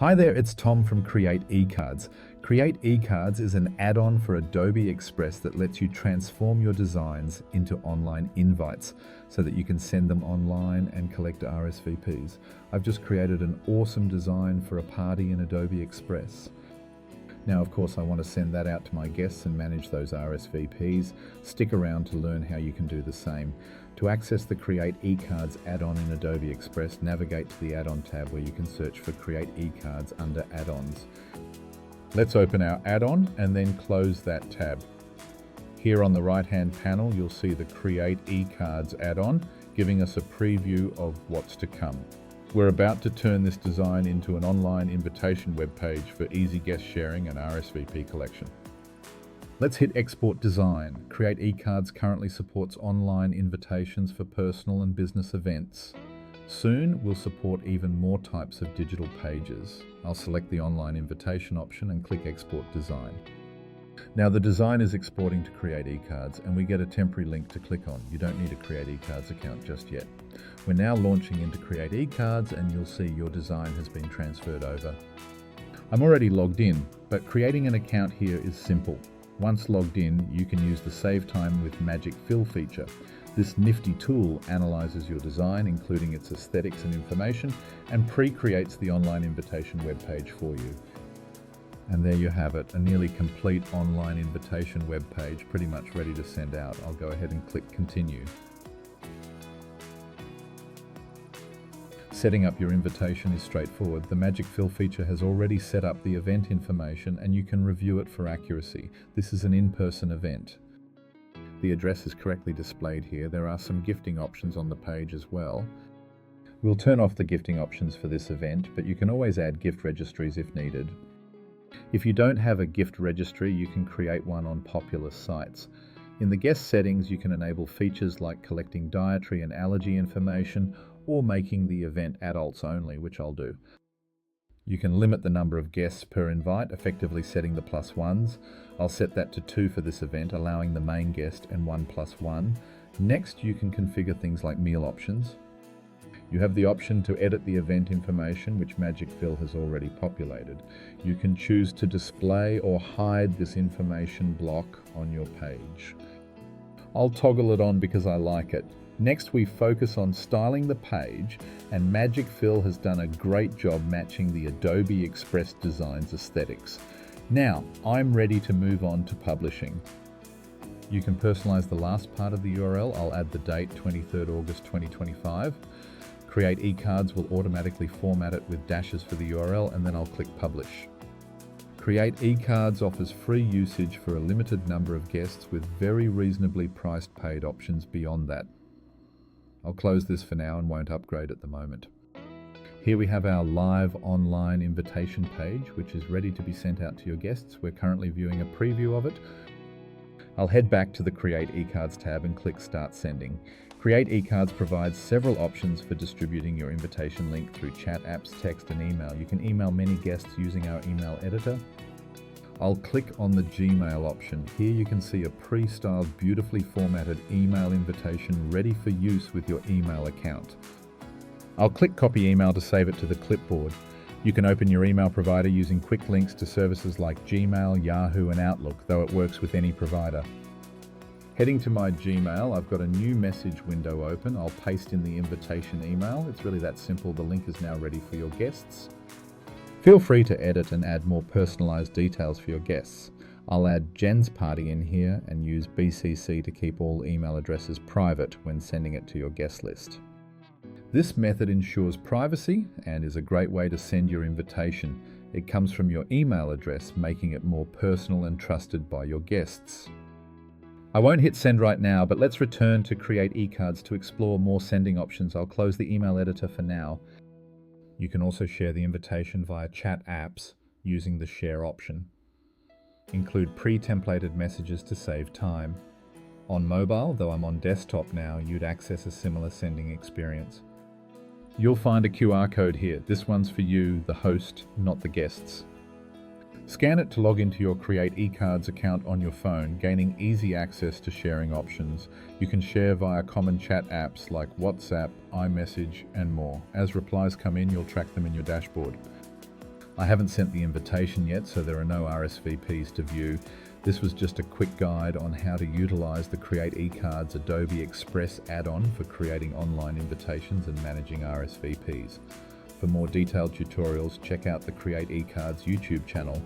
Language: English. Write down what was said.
Hi there, it's Tom from CreatEcards. CreatEcards is an add-on for Adobe Express that lets you transform your designs into online invites so that you can send them online and collect RSVPs. I've just created an awesome design for a party in Adobe Express. Now, of course, I want to send that out to my guests and manage those RSVPs. Stick around to learn how you can do the same. To access the CreatEcards add-on in Adobe Express, navigate to the add-on tab where you can search for CreatEcards under add-ons. Let's open our add-on and then close that tab. Here on the right-hand panel, you'll see the CreatEcards add-on, giving us a preview of what's to come. We're about to turn this design into an online invitation web page for easy guest sharing and RSVP collection. Let's hit Export Design. CreatEcards currently supports online invitations for personal and business events. Soon, we'll support even more types of digital pages. I'll select the online invitation option and click Export Design. Now the design is exporting to CreatEcards and we get a temporary link to click on. You don't need a CreatEcards account just yet. We're now launching into CreatEcards and you'll see your design has been transferred over. I'm already logged in, but creating an account here is simple. Once logged in, you can use the Save Time with Magic Fill feature. This nifty tool analyzes your design, including its aesthetics and information, and pre-creates the online invitation web page for you. And there you have it, a nearly complete online invitation web page, pretty much ready to send out. I'll go ahead and click Continue. Setting up your invitation is straightforward. The Magic Fill feature has already set up the event information and you can review it for accuracy. This is an in-person event. The address is correctly displayed here. There are some gifting options on the page as well. We'll turn off the gifting options for this event, but you can always add gift registries if needed. If you don't have a gift registry, you can create one on popular sites. In the guest settings, you can enable features like collecting dietary and allergy information or making the event adults only, which I'll do. You can limit the number of guests per invite, effectively setting the +1s. I'll set that to 2 for this event, allowing the main guest and 1 + 1. Next, you can configure things like meal options. You have the option to edit the event information, which Magic Fill has already populated. You can choose to display or hide this information block on your page. I'll toggle it on because I like it. Next, we focus on styling the page, and Magic Fill has done a great job matching the Adobe Express Designs aesthetics. Now, I'm ready to move on to publishing. You can personalize the last part of the URL. I'll add the date, 23rd August 2025. CreatEcards will automatically format it with dashes for the URL, and then I'll click Publish. CreatEcards offers free usage for a limited number of guests with very reasonably priced paid options beyond that. I'll close this for now and won't upgrade at the moment. Here we have our live online invitation page, which is ready to be sent out to your guests. We're currently viewing a preview of it. I'll head back to the CreatEcards tab and click Start Sending. CreatEcards provides several options for distributing your invitation link through chat apps, text, and email. You can email many guests using our email editor. I'll click on the Gmail option. Here you can see a pre-styled, beautifully formatted email invitation ready for use with your email account. I'll click Copy Email to save it to the clipboard. You can open your email provider using quick links to services like Gmail, Yahoo, and Outlook, though it works with any provider. Heading to my Gmail, I've got a new message window open. I'll paste in the invitation email. It's really that simple. The link is now ready for your guests. Feel free to edit and add more personalized details for your guests. I'll add Jen's party in here and use BCC to keep all email addresses private when sending it to your guest list. This method ensures privacy and is a great way to send your invitation. It comes from your email address, making it more personal and trusted by your guests. I won't hit send right now, but let's return to CreatEcards to explore more sending options. I'll close the email editor for now. You can also share the invitation via chat apps using the share option. Include pre-templated messages to save time. On mobile, though I'm on desktop now, you'd access a similar sending experience. You'll find a QR code here. This one's for you, the host, not the guests. Scan it to log into your CreatEcards account on your phone, gaining easy access to sharing options. You can share via common chat apps like WhatsApp, iMessage, and more. As replies come in, you'll track them in your dashboard. I haven't sent the invitation yet, so there are no RSVPs to view. This was just a quick guide on how to utilize the CreatEcards Adobe Express add-on for creating online invitations and managing RSVPs. For more detailed tutorials, check out the CreatEcards YouTube channel.